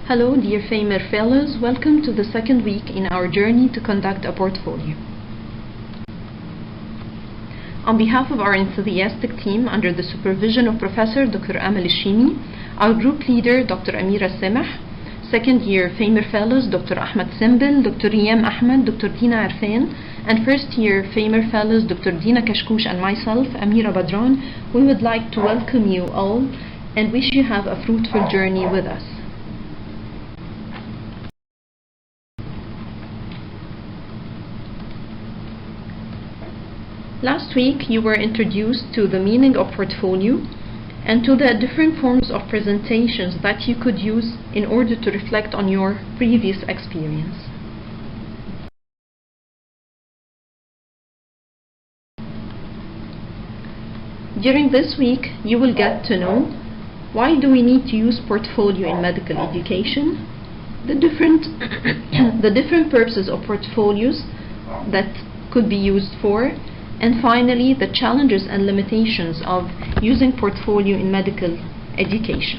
Hello, dear FAMER Fellows. Welcome to the second week in our journey to conduct a portfolio. On behalf of our enthusiastic team, under the supervision of Professor Dr. Amal Shimi, our group leader, Dr. Amira Semah, second year FAMER Fellows, Dr. Ahmed Simbel, Dr. Riyam Ahmed, Dr. Dina Arfan, and first year FAMER Fellows, Dr. Dina Kashkoush, and myself, Amira Badran, we would like to welcome you all and wish you have a fruitful journey with us. Last week, you were introduced to the meaning of portfolio and to the different forms of presentations that you could use in order to reflect on your previous experience. During this week, you will get to know why do we need to use portfolio in medical education, the different purposes of portfolios that could be used for, and finally, the challenges and limitations of using portfolio in medical education.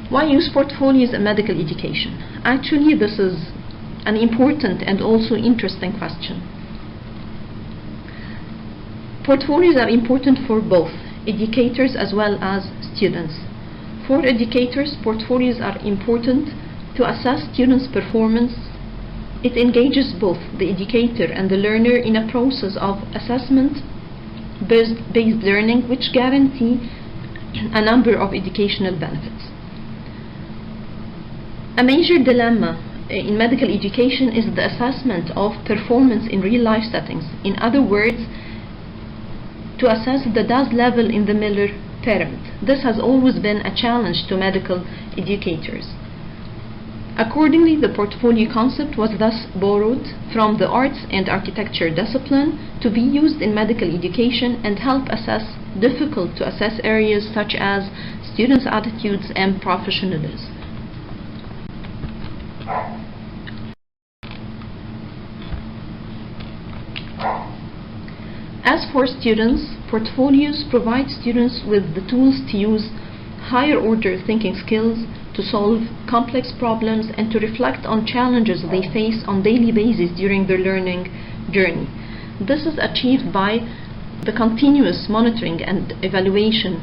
Why use portfolios in medical education? Actually, this is an important and also interesting question. Portfolios are important for both educators as well as students. For educators, portfolios are important to assess students' performance. It engages both the educator and the learner in a process of assessment-based learning, which guarantee a number of educational benefits. A major dilemma in medical education is the assessment of performance in real-life settings. In other words, to assess the DAS level in the Miller pyramid. This has always been a challenge to medical educators. Accordingly, the portfolio concept was thus borrowed from the arts and architecture discipline to be used in medical education and help assess difficult to assess areas such as students' attitudes and professionalism. As for students, portfolios provide students with the tools to use higher order thinking skills, to solve complex problems, and to reflect on challenges they face on daily basis during their learning journey. This is achieved by the continuous monitoring and evaluation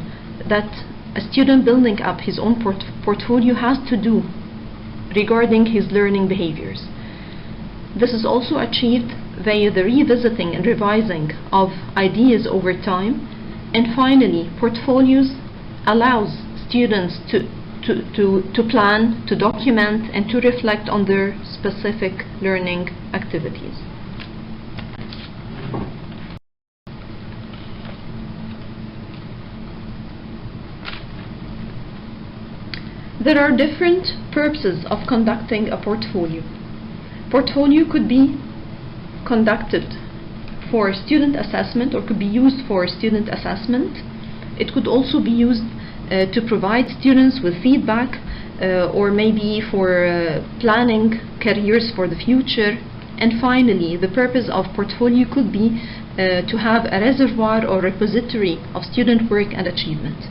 that a student building up his own portfolio has to do regarding his learning behaviors. This is also achieved via the revisiting and revising of ideas over time. And finally, portfolios allows students to plan, to document, and to reflect on their specific learning activities. There are different purposes of conducting a portfolio. Portfolio could be conducted for student assessment or could be used for student assessment. It could also be used to provide students with feedback or maybe for planning careers for the future. And finally, the purpose of portfolio could be to have a reservoir or repository of student work and achievement.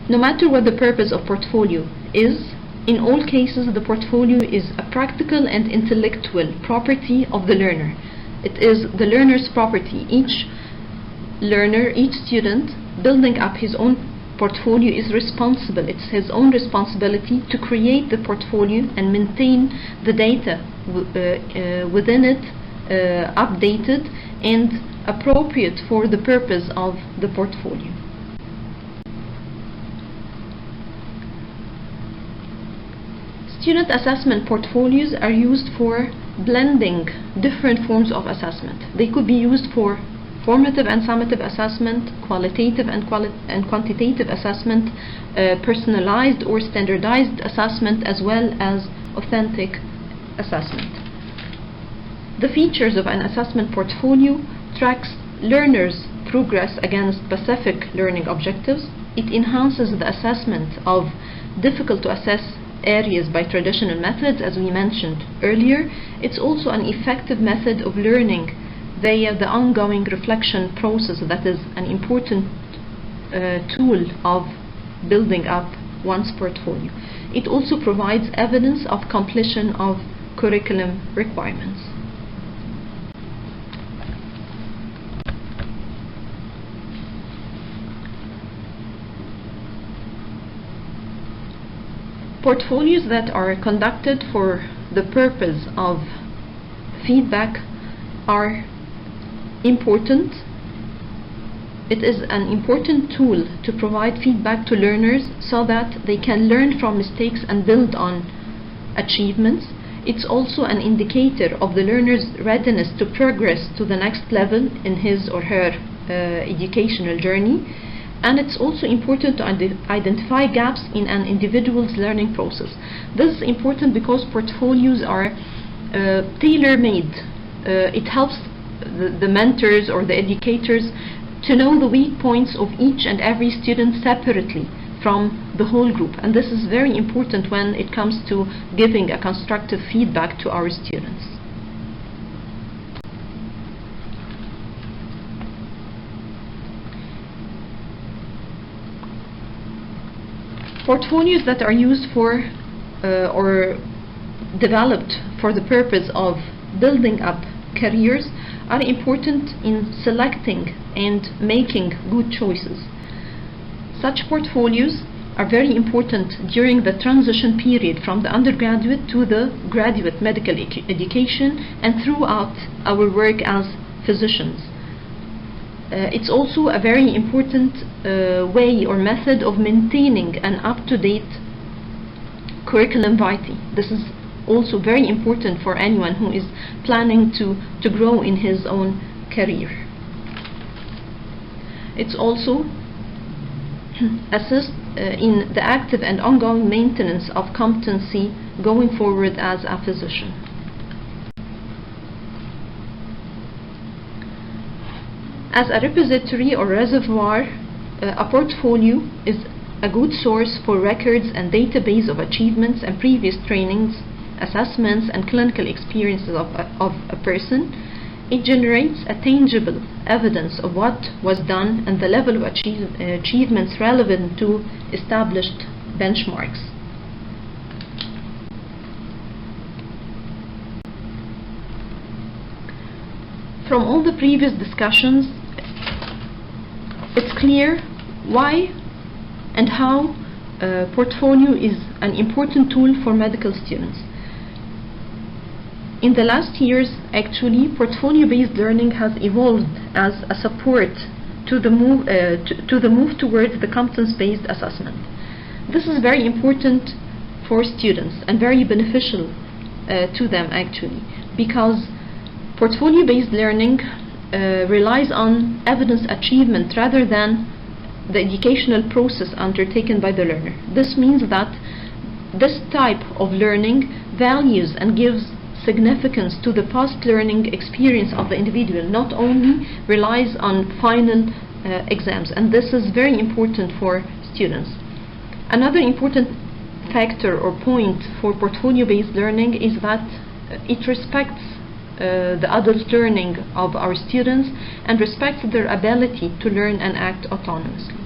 No matter what the purpose of portfolio is, in all cases the portfolio is a practical and intellectual property of the learner. It is the learner's property. Each learner, each student building up his own portfolio is responsible. It's his own responsibility to create the portfolio and maintain the data within it, updated and appropriate for the purpose of the portfolio. Student assessment portfolios are used for blending different forms of assessment. They could be used for formative and summative assessment, qualitative and quantitative assessment, personalized or standardized assessment, as well as authentic assessment. The features of an assessment portfolio tracks learners' progress against specific learning objectives. It enhances the assessment of difficult to assess areas by traditional methods, as we mentioned earlier. It's also an effective method of learning via the ongoing reflection process that is an important tool of building up one's portfolio. It also provides evidence of completion of curriculum requirements. Portfolios that are conducted for the purpose of feedback are important. It is an important tool to provide feedback to learners so that they can learn from mistakes and build on achievements. It's also an indicator of the learner's readiness to progress to the next level in his or her educational journey. And it's also important to identify gaps in an individual's learning process. This is important because portfolios are tailor-made. It helps the mentors or the educators to know the weak points of each and every student separately from the whole group. And this is very important when it comes to giving a constructive feedback to our students. Portfolios that are used for or developed for the purpose of building up careers are important in selecting and making good choices. Such portfolios are very important during the transition period from the undergraduate to the graduate medical education and throughout our work as physicians. It's also a very important way or method of maintaining an up-to-date curriculum vitae. This is also very important for anyone who is planning to grow in his own career. It's also assist in the active and ongoing maintenance of competency going forward as a physician. As a repository or reservoir, a portfolio is a good source for records and database of achievements and previous trainings, assessments, and clinical experiences of a person. It generates a tangible evidence of what was done and the level of achievements relevant to established benchmarks. From all the previous discussions, it's clear why and how portfolio is an important tool for medical students. In the last years, actually, portfolio-based learning has evolved as a support to the move towards the competence-based assessment. This is very important for students and very beneficial to them, actually, because portfolio-based learning relies on evidence achievement rather than the educational process undertaken by the learner. This means that this type of learning values and gives significance to the past learning experience of the individual, not only relies on final exams, and this is very important for students. Another important factor or point for portfolio-based learning is that it respects the adult learning of our students and respects their ability to learn and act autonomously.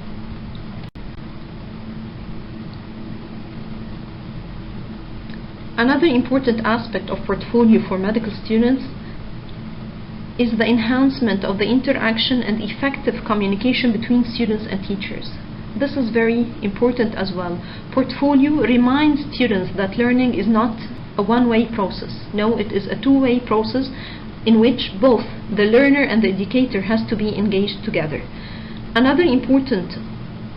Another important aspect of portfolio for medical students is the enhancement of the interaction and effective communication between students and teachers. This is very important as well. Portfolio reminds students that learning is not a one-way process. No, it is a two-way process in which both the learner and the educator has to be engaged together. Another important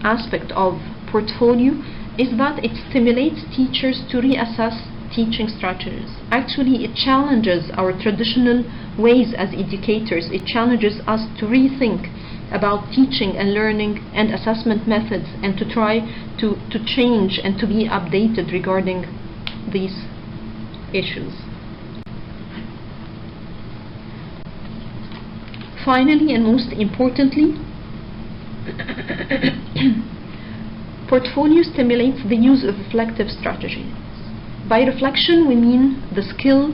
aspect of portfolio is that it stimulates teachers to reassess teaching strategies. Actually, it challenges our traditional ways as educators. It challenges us to rethink about teaching and learning and assessment methods and to try to change and to be updated regarding these issues. Finally, and most importantly, portfolio stimulates the use of reflective strategies. By reflection, we mean the skill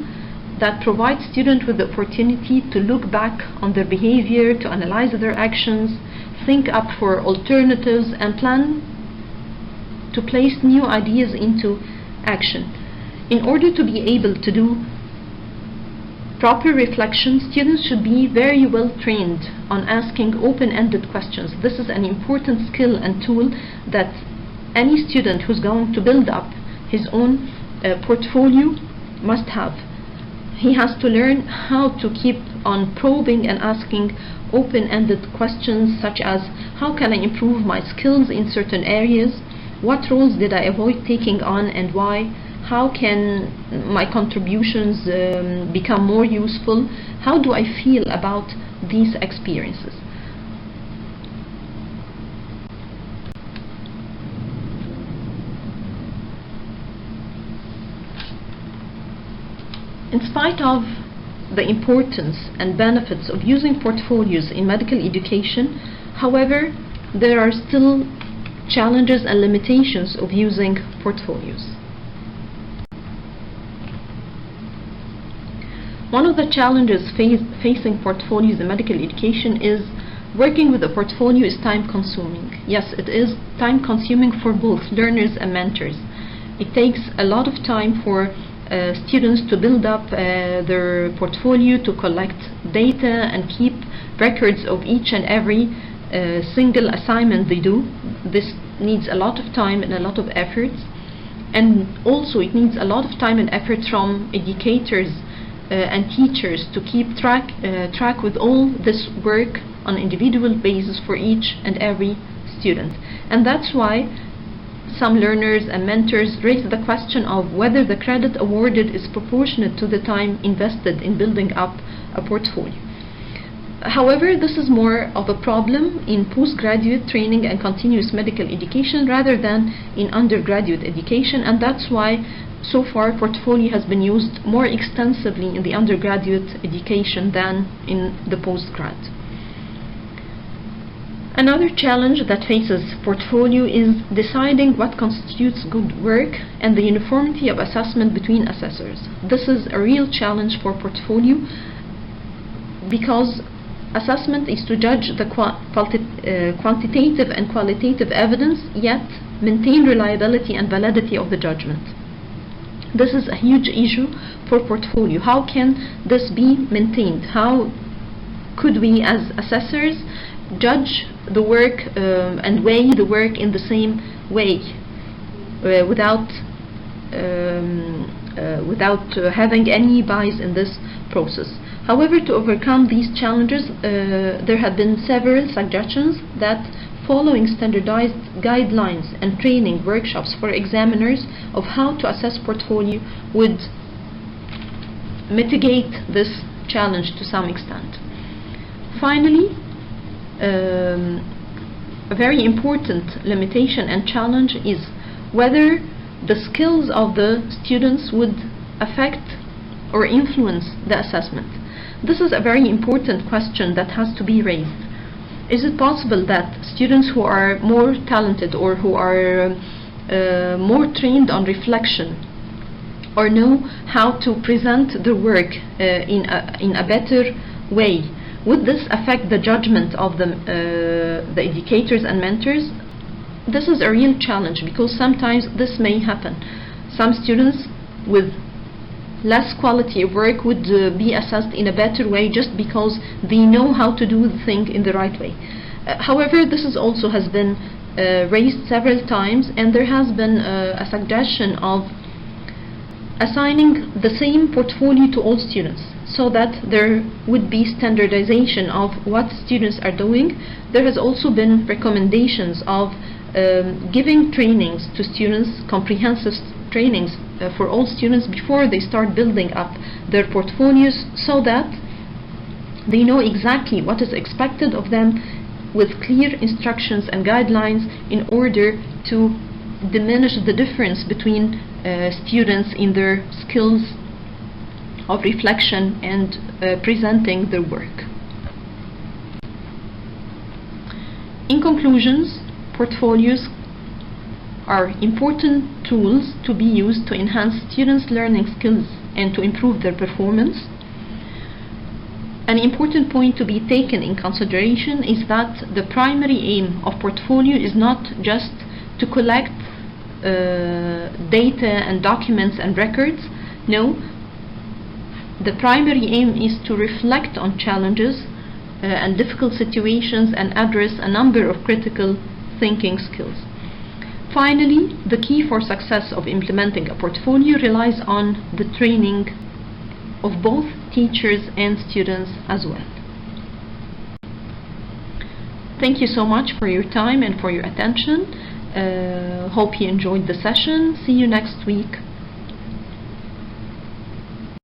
that provides students with the opportunity to look back on their behavior, to analyze their actions, think up for alternatives, and plan to place new ideas into action. In order to be able to do proper reflection, students should be very well trained on asking open-ended questions. This is an important skill and tool that any student who's going to build up his own portfolio must have. He has to learn how to keep on probing and asking open-ended questions such as, how can I improve my skills in certain areas? What roles did I avoid taking on and why? How can my contributions become more useful? How do I feel about these experiences? In spite of the importance and benefits of using portfolios in medical education, however, there are still challenges and limitations of using portfolios. One of the challenges facing portfolios in medical education is working with a portfolio is time consuming. Yes, it is time consuming for both learners and mentors. It takes a lot of time for students to build up their portfolio, to collect data and keep records of each and every single assignment they do. This needs a lot of time and a lot of effort, and also it needs a lot of time and effort from educators and teachers to keep track with all this work on an individual basis for each and every student. And that's why some learners and mentors raise the question of whether the credit awarded is proportionate to the time invested in building up a portfolio. However, this is more of a problem in postgraduate training and continuous medical education rather than in undergraduate education, and that's why so far portfolio has been used more extensively in the undergraduate education than in the postgrad. Another challenge that faces portfolio is deciding what constitutes good work and the uniformity of assessment between assessors. This is a real challenge for portfolio because assessment is to judge the quantitative and qualitative evidence, yet maintain reliability and validity of the judgment. This is a huge issue for portfolio. How can this be maintained? How could we as assessors judge the work and weigh the work in the same way without having any bias in this process? However, to overcome these challenges, there have been several suggestions that following standardized guidelines and training workshops for examiners of how to assess portfolio would mitigate this challenge to some extent. Finally, a very important limitation and challenge is whether the skills of the students would affect or influence the assessment. This is a very important question that has to be raised. Is it possible that students who are more talented or who are more trained on reflection or know how to present their work in a better way, would this affect the judgment of the educators and mentors? This is a real challenge because sometimes this may happen. Some students with less quality of work would be assessed in a better way just because they know how to do the thing in the right way. However, this is also has been raised several times, and there has been a suggestion of assigning the same portfolio to all students so that there would be standardization of what students are doing. There has also been recommendations of giving trainings to students, comprehensive trainings for all students before they start building up their portfolios so that they know exactly what is expected of them with clear instructions and guidelines in order to diminish the difference between students in their skills of reflection and presenting their work. In conclusions, portfolios are important tools to be used to enhance students' learning skills and to improve their performance. They are important tools to be used to enhance students' learning skills and to improve their performance. They are important tools to be used to enhance students' learning skills and to improve their performance. They are important tools to be used to enhance students' learning skills and to improve their performance. An important point to be taken in consideration is that the primary aim of portfolio is not just to collect data and documents and records. No, the primary aim is to reflect on challenges and difficult situations and address a number of critical thinking skills. Finally, the key for success of implementing a portfolio relies on the training of both teachers and students as well. Thank you so much for your time and for your attention. Hope you enjoyed the session. See you next week.